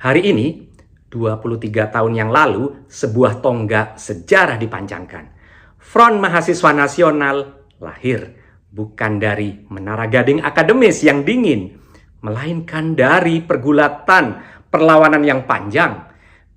Hari ini, 23 tahun yang lalu, sebuah tonggak sejarah dipancangkan. Front Mahasiswa Nasional lahir bukan dari menara gading akademis yang dingin, melainkan dari pergulatan perlawanan yang panjang.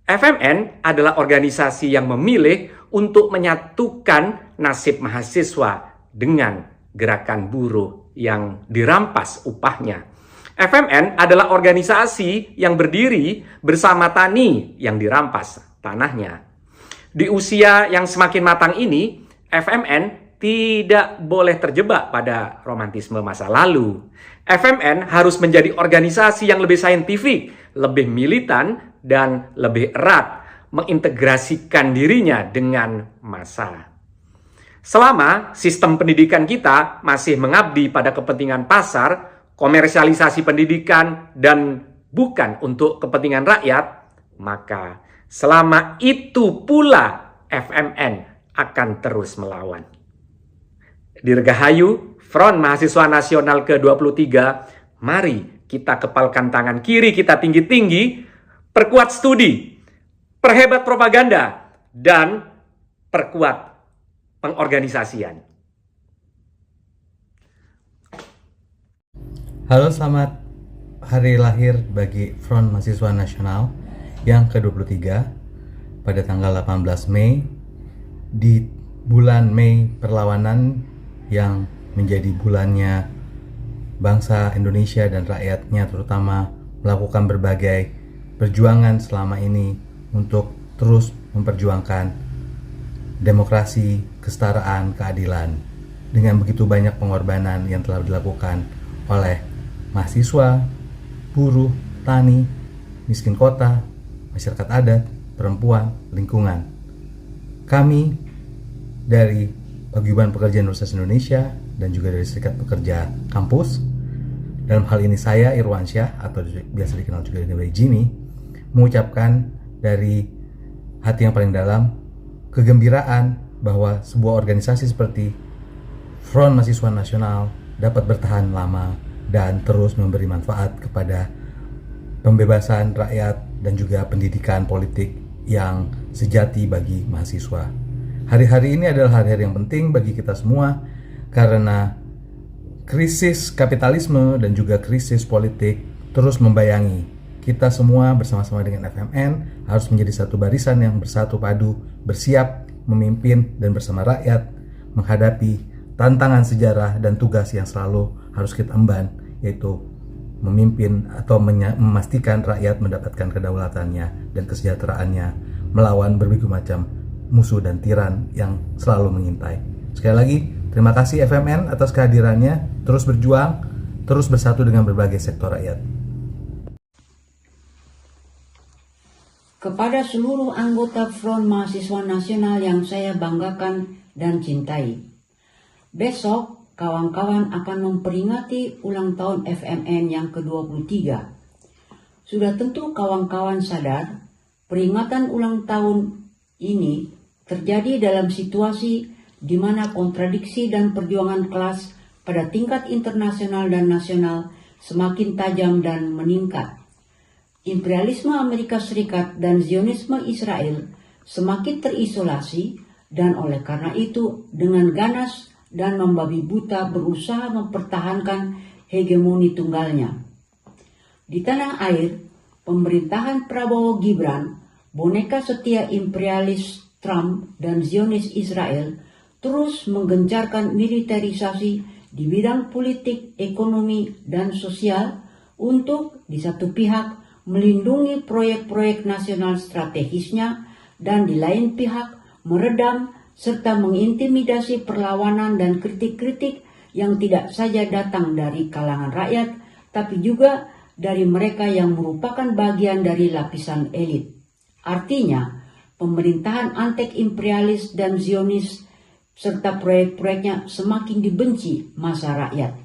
FMN adalah organisasi yang memilih untuk menyatukan nasib mahasiswa dengan gerakan buruh yang dirampas upahnya. FMN adalah organisasi yang berdiri bersama tani yang dirampas tanahnya. Di usia yang semakin matang ini, FMN tidak boleh terjebak pada romantisme masa lalu. FMN harus menjadi organisasi yang lebih saintifik, lebih militan, dan lebih erat mengintegrasikan dirinya dengan massa. Selama sistem pendidikan kita masih mengabdi pada kepentingan pasar, komersialisasi pendidikan, dan bukan untuk kepentingan rakyat, maka selama itu pula FMN akan terus melawan. Dirgahayu Front Mahasiswa Nasional ke-23, mari kita kepalkan tangan kiri kita tinggi-tinggi, perkuat studi, perhebat propaganda, dan perkuat pengorganisasian. Halo, selamat hari lahir bagi Front Mahasiswa Nasional yang ke-23 pada tanggal 18 Mei, di bulan Mei perlawanan yang menjadi bulannya bangsa Indonesia dan rakyatnya terutama melakukan berbagai perjuangan selama ini untuk terus memperjuangkan demokrasi, kesetaraan, keadilan dengan begitu banyak pengorbanan yang telah dilakukan oleh mahasiswa, buruh, tani, miskin kota, masyarakat adat, perempuan, lingkungan. Kami dari Paguyuban Pekerja Universitas Indonesia dan juga dari Serikat Pekerja Kampus, dalam hal ini saya Irwansyah atau biasa dikenal juga dengan Jimmy, mengucapkan dari hati yang paling dalam kegembiraan bahwa sebuah organisasi seperti Front Mahasiswa Nasional dapat bertahan lama dan terus memberi manfaat kepada pembebasan rakyat dan juga pendidikan politik yang sejati bagi mahasiswa. Hari-hari ini adalah hari-hari yang penting bagi kita semua karena krisis kapitalisme dan juga krisis politik terus membayangi. Kita semua bersama-sama dengan FMN harus menjadi satu barisan yang bersatu padu, bersiap memimpin dan bersama rakyat menghadapi tantangan sejarah dan tugas yang selalu harus kita emban, yaitu memimpin atau memastikan rakyat mendapatkan kedaulatannya dan kesejahteraannya melawan berbagai macam musuh dan tiran yang selalu mengintai. Sekali lagi, terima kasih FMN atas kehadirannya, terus berjuang, terus bersatu dengan berbagai sektor rakyat. Kepada seluruh anggota Front Mahasiswa Nasional yang saya banggakan dan cintai, besok kawan-kawan akan memperingati ulang tahun FMN yang ke-23. Sudah tentu kawan-kawan sadar, peringatan ulang tahun ini terjadi dalam situasi di mana kontradiksi dan perjuangan kelas pada tingkat internasional dan nasional semakin tajam dan meningkat. Imperialisme Amerika Serikat dan Zionisme Israel semakin terisolasi dan oleh karena itu dengan ganas dan membabi buta berusaha mempertahankan hegemoni tunggalnya. Di tanah air, pemerintahan Prabowo Gibran, boneka setia imperialis Trump dan Zionis Israel, terus menggencarkan militerisasi di bidang politik, ekonomi, dan sosial untuk di satu pihak melindungi proyek-proyek nasional strategisnya dan di lain pihak meredam serta mengintimidasi perlawanan dan kritik-kritik yang tidak saja datang dari kalangan rakyat, tapi juga dari mereka yang merupakan bagian dari lapisan elit. Artinya, pemerintahan antek-imperialis dan Zionis serta proyek-proyeknya semakin dibenci massa rakyat.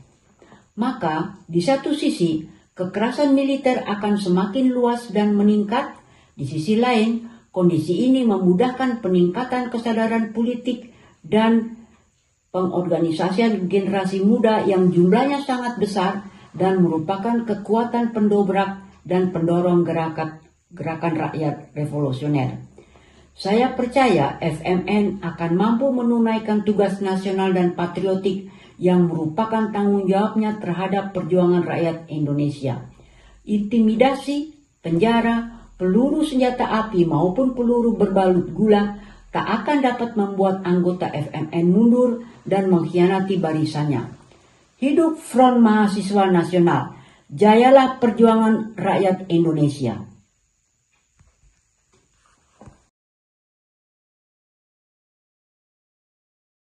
Maka, di satu sisi, kekerasan militer akan semakin luas dan meningkat. Di sisi lain, kondisi ini memudahkan peningkatan kesadaran politik dan pengorganisasian generasi muda yang jumlahnya sangat besar dan merupakan kekuatan pendobrak dan pendorong Gerakan Rakyat Revolusioner. Saya percaya FMN akan mampu menunaikan tugas nasional dan patriotik yang merupakan tanggung jawabnya terhadap perjuangan rakyat Indonesia. Intimidasi, penjara, peluru senjata api maupun peluru berbalut gula tak akan dapat membuat anggota FMN mundur dan mengkhianati barisannya. Hidup Front Mahasiswa Nasional, jayalah perjuangan rakyat Indonesia.